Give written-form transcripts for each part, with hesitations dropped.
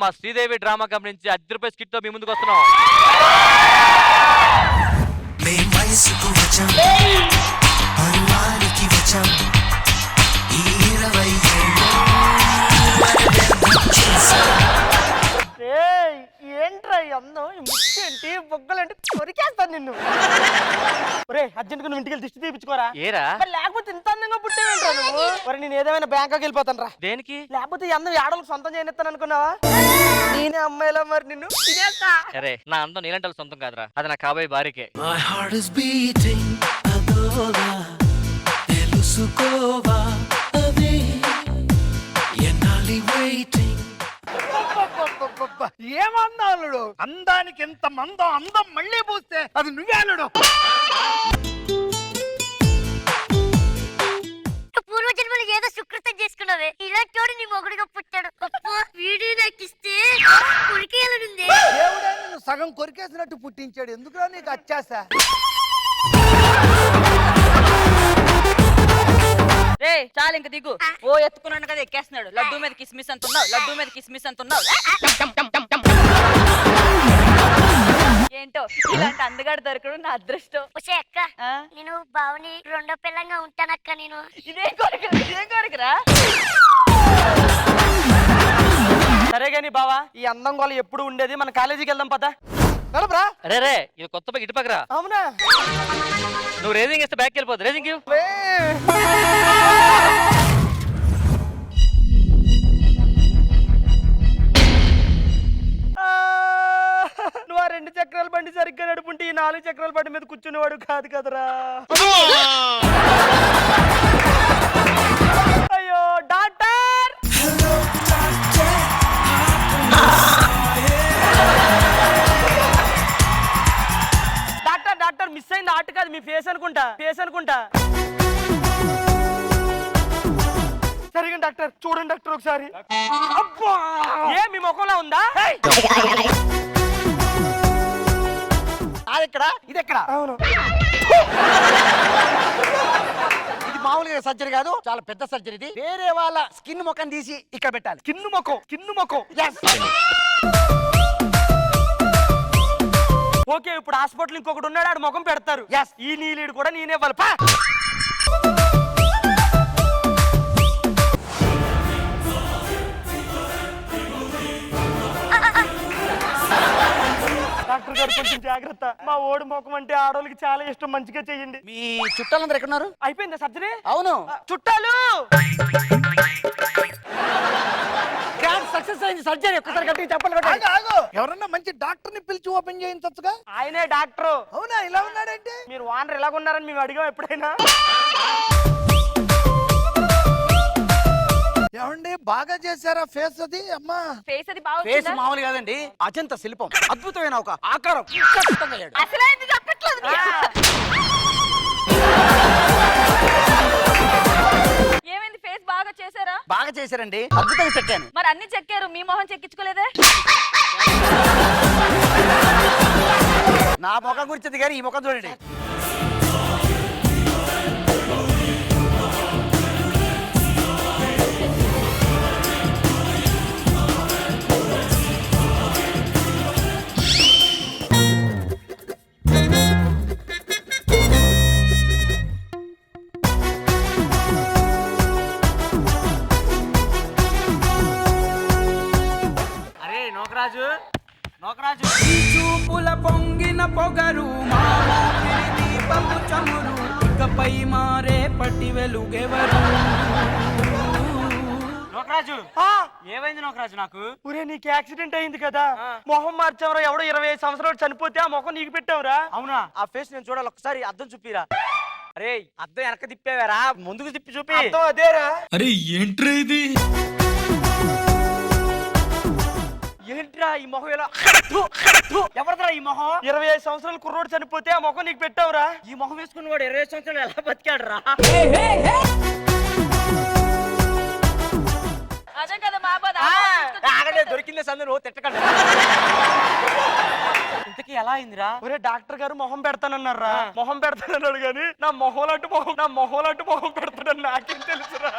మా Sridevi drama company నుంచి 10 రూపాయల స్కిట్ తో మీ ముందుకు వస్తున్నాం. ఏంట్రా అందం ముక్కేంటి బొగ్గలేంటి కొరికేస్తాను నిన్ను. ఒరే అర్జెంట్ గా నువ్వు ఇంటికి దిష్టి తీపించుకోరా. ఏరా లేకపోతే ఇంత అందంగా పుట్టేవేంట్రా నువ్వు. ఒరే నేను ఏదేమైనా బ్యాంకాకి వెళ్ళిపోతాను రా. దేనికి? లేకపోతే ఈ అందం ఆడలకు సొంతం చేయనిస్తాను అనుకున్నావా? నేనే అమ్మాయిలా మరి నిన్ను తినేస్తా. అరే నా అందం నీలంటల సొంతం కాదురా, అది నా కాబోయే భార్యకే. ఏమన్నా అల్లుడు, అందానికి ఎంత మందో అందం మళ్ళీ పూస్తే అది నువ్వే అల్లుడు. పూర్వజన్మలు ఏదో సుకృతం చేసుకున్నావే, ఇలాంటి వాడు నీ మొగుడుగా పుట్టాడు. వీడియో నాకు ఇస్తే కొరికేయాలనుంది. దేవుడే నిన్ను సగం కొరికేసినట్టు పుట్టించాడు, ఎందుకురా నీకు అచ్చాసా? రే చాలు ఇంక దిగు. ఓ ఎత్తుకున్నాను కదా ఎక్కేస్తున్నాడు. లడ్డూ మీద కిస్మిస్ అంటున్నావు, లడ్డూ మీద కిస్మిస్ అంటున్నావు. ఏంటో ఇలాంటి అందగాడు దొరకడం నా అదృష్టం. వచ్చే అక్క, నేను బావని రెండో పిల్లంగా ఉంటానక్క. నేను ఇదేం కోరికరా? సరే గాని బావా, ఈ అందం గోల ఎప్పుడు ఉండేది. మన కాలేజీకి వెళ్దాం పద. నడపరా. అరే రే ఇది కొత్త పక్క ఇటు పక్కరా. అవునా? నువ్వు రేసింగ్ ఇస్తే బ్యాక్ వెళ్ళిపోదు. రేసింగ్ నువ్వు ఆ 2 చక్రాల బండి సరిగ్గా నడుపుంటే ఈ 4 చక్రాల బండి మీద కూర్చునేవాడు కాదు కదరా. అయ్యో డాక్టర్, డాక్టర్ డాక్టర్ మిస్ అయింది ఆట కాదు, మీ ఫేస్ అనుకుంటా. సరిగా డాక్టర్ చూడండి డాక్టర్ ఒకసారి. అబ్బా ఏ మీ ముఖంలో ఉందా? అదెక్కడ ఇది ఎక్కడ? అవును. ఇది మామూలుగా సర్జరీ కాదు, చాలా పెద్ద సర్జరీ. ఇది వేరే వాళ్ళ స్కిన్ ముఖం తీసి ఇక్కడ పెట్టాలి. కిన్ను ముఖం. Yes. ఓకే ఇప్పుడు హాస్పిటల్ ఇంకొకటి ఉన్నాడు, ఆడు ముఖం పెడతారు. Yes. ఈ నీలీడు కూడా నేనే ఇవ్వాలి. పా డాక్టర్ గారు కొంచెం జాగ్రత్త. మా ఓడి ముఖం అంటే ఆడవాళ్ళకి చాలా ఇష్టం, మంచిగా చెయ్యండి. మీ చుట్టాలందరూ ఎక్కడున్నారు? అయిపోయిందా సర్జరీ? అవును, చుట్టాలు సక్సెస్ అయింది సర్జరీ. ఒక్కసారి గట్టిగా చెప్పాలి. ఎవరన్నా మంచి డాక్టర్ ని పిలిచి ఓపెన్ చేయించచ్చుగా. ఆయనే డాక్టర్. అవునా? ఇలా ఉన్నాడంటే మీరు వానర్ ఎలాగున్నారని మేము అడిగాం ఎప్పుడైనా. ఏమండి బాగా చేశారా ఫేస్? అది అమ్మా ఫేస్ అది బాగా ఫేస్ మామూలు కాదండి, అజంత శిల్పం. అద్భుతమైన ఒక ఆకారం. అసలు ఇది చెప్పట్లేదు. ఏమైంది? ఫేస్ బాగా చేశారా? బాగా చేశారండి, అద్భుతంగా చెక్కాను. మరి అన్ని చెక్కారు, మీ మొహం చెక్కించుకోలేదే? నా ముఖం గురించి కానీ ఈ ముఖం చూడండి. అరే నోకరాజు చూపుల పొంగిన పొగరు దీపము చమురు, ఇకపై మారే పట్టి వెలుగెవరు? నోకరాజు ఏమైంది నోకరాజు? నాకు ఊరే నీకు యాక్సిడెంట్ అయింది కదా, మొహం మార్చావరా. ఎవడో 25 సంవత్సరాలు చనిపోతే ఆ మొహం నీకు పెట్టావురా. అవునా? ఆ ఫేస్ నేను చూడాలి, ఒకసారి అద్దం చూపిరా. అరే అద్దం వెనక తిప్పేవారా, ముందుకు తిప్పి చూపి. అద్దం అదేరా. అరే ఏంట్రా ఇది? ఏంట్రా ఈ మొహం ఎలా? ఎవరిదా ఈ మొహం? 25 సంవత్సరాలు కుర్రోడు చనిపోతే ఆ మొహం నీకు పెట్టావురా. ఈ మొహం వేసుకున్నవాడు 20 సంవత్సరాలు ఎలా బతికాడు రా? అదే కదా మా బాధ. ఆగడే దొరికిందే సందు, నువ్వు తిట్టకండి. ఇంతకీ ఎలా అయిందిరా? ఒరే డాక్టర్ గారు మొహం పెడతానన్నారా. మొహం పెడతానన్నాడు కానీ నా మొహం మొహం పెడతానని నాకేం తెలుసురా.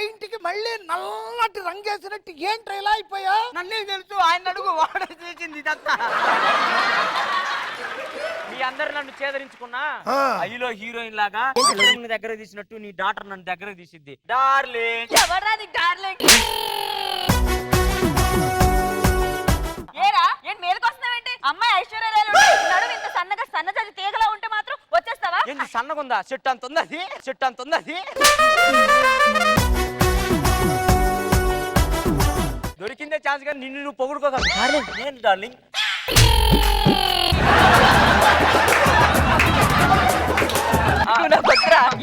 పెయింట్ కి మళ్ళీ నల్లటి రంగేసినట్టు ఏంట్రా ఇలా అయిపోయా? నన్నే తెలుసు, ఆయన అడుగు, వాడే చేసింది ఇదంతా. మీ అందరు నన్ను చేదరించుకున్నా అయ్యలో హీరోయిన్ లాగా నీ దగ్గర తీసినట్టు నీ డాక్టర్ నన్ను దగ్గర తీసిద్ది. డార్లింగ్ ఎవరా నీ డార్లింగ్? ఏరా ఏంటి మీదకి వస్తున్నావేంటి? అమ్మాయి ఐశ్వర్యరాయలు నడుము ఇంత సన్నగా సన్నజాజి తీగలా ఉంటే మాత్రం వచ్చేస్తావా? ఏంది సన్నగుందా? చెట్టు అంత ఉంది అది, చెట్టు అంత ఉంది అది. దొరికిందే ఛాన్స్ కానీ నిన్ను నువ్వు పొగుడుకోగలవు. డార్లింగ్ నేను డార్లింగ్.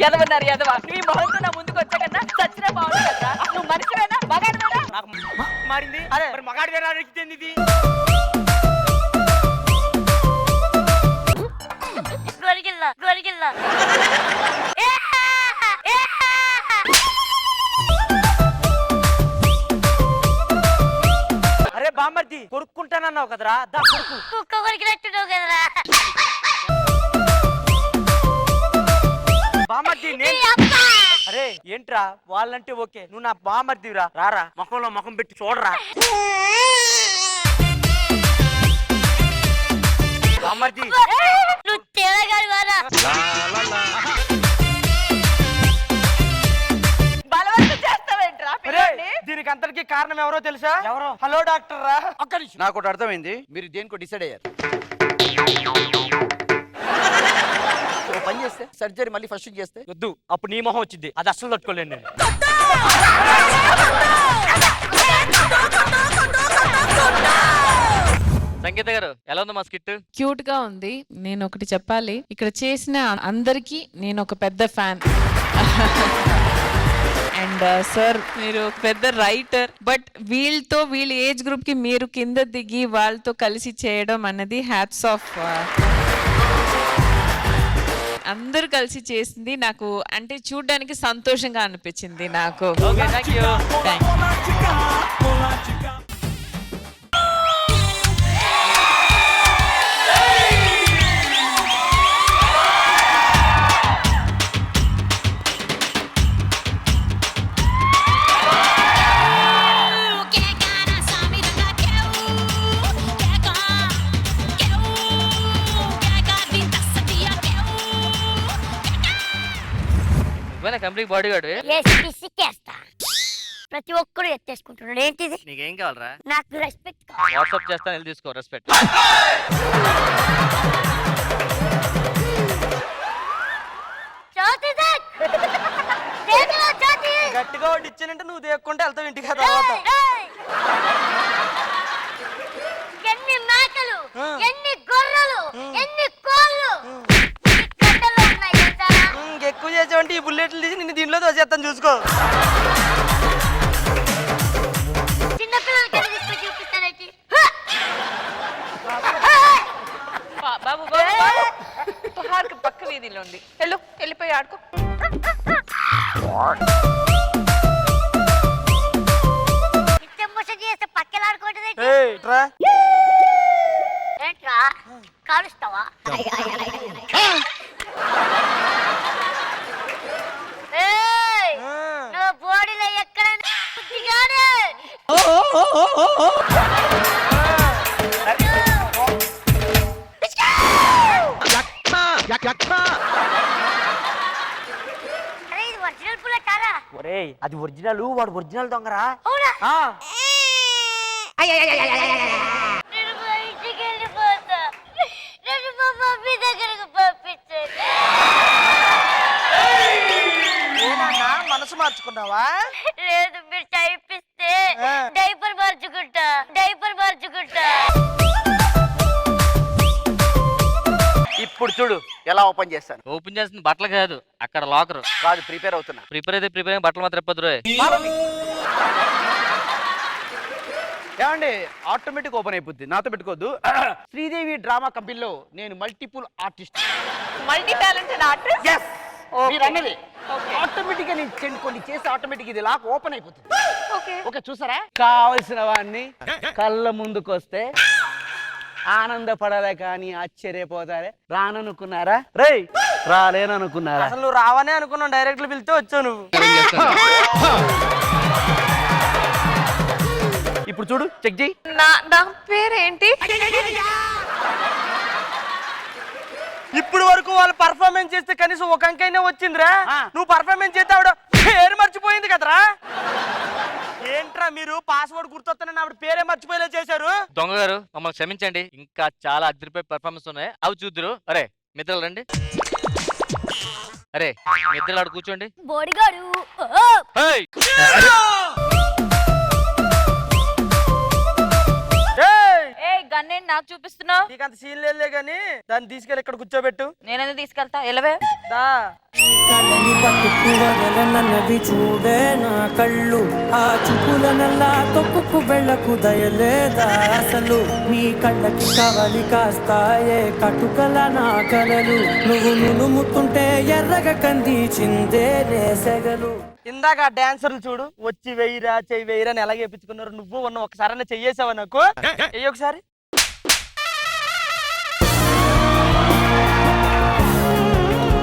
ఎదవన్నారు ఎదవా నీ మొహంతో నా ముందుకు వచ్చాకన్నా చచ్చినా బాగుంది కదా. నువ్వు మనిషివేనా మగాడివేనా? నాకు మారింది. అరే మరి మగాడి వేరే అడిగితేంది ఇది? గొరిగిల్లా గొరిగిల్లా అరే బామ్మర్ది కొరుక్కుంటానన్నావు కదరా, దా కొరుకు. కుక్క కొరికినట్టున్నావు కదరా. బామ్మర్ది నీ నేను. అబ్బా! అరే ఏంట్రా వాళ్ళంటే ఓకే, నువ్వు నా బామ్మర్దిరా. రారా ముఖంలో ముఖం పెట్టి చూడరా. బామ్మర్ది నువ్వు తేలగాలి వారా. బలవంతం చేస్తావేంట్రా అరే పిల్లని? దీనికి అంతటికి కారణం ఎవరో తెలుసా? ఎవరో? హలో డాక్టర్ రా. ఒక్క నిమిషం. నాకు ఒకటి అర్థమైంది, మీరు దేనికో డిసైడ్ అయ్యారు. ఓ పని చేస్తే సర్జరీ మళ్ళీ ఫస్ట్ చేస్తే వద్దు, అప్పుడు నీ మొహం వచ్చింది, అది అస్సలు తట్టుకోలేను నేను. సంగీత గారు ఎలా ఉంది మా స్కిట్? క్యూట్ గా ఉంది. నేను ఒకటి చెప్పాలి, ఇక్కడ చేసిన అందరికి నేను ఒక పెద్ద ఫ్యాన్. అండ్ సార్ మీరు ఒక పెద్ద రైటర్, బట్ వీళ్ళ ఏజ్ గ్రూప్ కి మీరు కింద దిగి వాళ్ళతో కలిసి చేయడం అన్నది హ్యాట్స్ ఆఫ్. అందరూ కలిసి చేసింది నాకు అంటే చూడడానికి సంతోషంగా అనిపించింది నాకు. Okay thank you. Company bodyguard సిక్కేస్తా. ప్రతి ఒక్కరు ఎత్తేసుకుంటున్నాడు. ఏంటిది? నీకేం కావాలరా? నాకు రెస్పెక్ట్. వాట్సాప్ చేస్తాను, వెళ్ళి తీసుకో రెస్పెక్ట్. గట్టిగా ఒకటి ఇచ్చానంటే నువ్వు దేక్కుంటే వెళ్తావు ఇంటికి తర్వాత. ఎన్ని మేకలు, ఎన్ని గొర్రెలు, ఎన్ని కోళ్ళు ఉన్నాయి తెలుసా? ఇంకెక్కువ చేసావంటే ఈ బుల్లెట్లు తీసి నిన్ను దీంట్లో దోసేస్తాను చూసుకో. చిన్నపిల్లలకి తీసుకొని చూపిస్తానంటే బాబు బాబు తుహార్కి పక్క వీధిలో ఉంది, వెళ్ళిపోయి ఆడుకో. చేస్తే పక్కలాడుకోవటం ఏంట్రా కాలుస్తావా? నువ్వు బాడీలో ఎక్కడ ఒరిజినల్ బుల్లెట్ కాదా? ఒరేయ్ అది ఒరిజినల్, వాడు ఒరిజినల్ దొంగరా. అవునా? ఆ. నేను మా ఇంటికి వెళ్ళిపోతా. నన్ను మా మమ్మీ దగ్గరకు పంపించండి. ఏనన్నా మనసు మార్చుకున్నావా? లేదు, మీరు టైపిస్తే డైపర్ మార్చుకుంటా. ఇప్పుడు చూడు ఎలా ఓపెన్ చేస్తాను. ఓపెన్ చేస్తుంది బట్టలు కాదు, అక్కడ లాకర్. కాదు, ప్రిపేర్ అవుతున్నా. ప్రిపేర్ అయితే ప్రిపేర్, బట్టలు మాత్రం ఇప్పదు రోయ్. ఏమండి ఆటోమేటిక్ ఓపెన్ అయిపోద్ది, నాతో పెట్టుకోవద్దు. శ్రీదేవి డ్రామా కంపెనీలో నేను multiple artist. Multi talented artist. మీరు అన్నది ఆటోమేటిక్ గా నేను కొన్ని చేసి ఆటోమేటిక్ ఇది లాక్ ఓపెన్ అయిపోతుంది. ఓకే చూసారా? కావలసిన వాడిని కళ్ళ ముందుకు వస్తే ఆనందపడాలే కానీ ఆశ్చర్యపోతారే. రాననుకున్నారా? రేయ్ రాలేననుకున్నారా? అసలు నువ్వు రావనే అనుకున్నావు, డైరెక్ట్ పిలిస్తే వచ్చావు నువ్వు. ఇప్పుడు చూడు, చెక్ చేయి. నా పేరేంటి? ఇప్పుడు వరకు వాళ్ళు పర్ఫార్మెన్స్ చేస్తే కనీసం ఒక అంకైనా వచ్చిందిరా. నువ్వు పర్ఫార్మెన్స్ చేస్తే ఆవిడ పేరు మర్చిపోయింది కదరా. ఏంట్రా మీరు పాస్వర్డ్ గుర్తొస్తానని ఆవిడ పేరే మర్చిపోయేలా చేశారు. దొంగ గారు మమ్మల్ని క్షమించండి, ఇంకా చాలా అదిరిపోయే పెర్ఫార్మెన్స్ ఉన్నాయి, అవి చూద్దరు. అరే మిత్రులు రండి. అరే మిత్రులు ఆడు కూర్చోండి. బోడిగాడు ఏయ్! ఏ గన్నేంటి నాకు చూపిస్తున్నావు? నీకు అంత సీన్ లేదులే గానీ దాన్ని తీసుకెళ్ళి ఇక్కడ కూర్చోబెట్టు. నేనెందుకు తీసుకెళ్తా? ఎలవే. దా. కళ్ళని పట్టుకు వదలనన్నవి చూడే నా కళ్ళు, ఆ చూపులనల్లా తొక్కుకు వెళ్ళకు దయలేదా అసలు, నీ కళ్ళకి కవలి కాస్తాయే కటుకల నా కలలు, నువ్వు నునుముతుంటే ఎర్రగా కందిచిందే నేసెగలు. ఇందాక ఆ డాన్సర్లు చూడు, వచ్చి వెయ్యిరా చెయ్యి వెయ్యిరా అని ఎలాగ వేయించుకున్నారు. నువ్వు ఉన్న ఒకసారి చెయ్యేసావా నాకు? ఒకసారి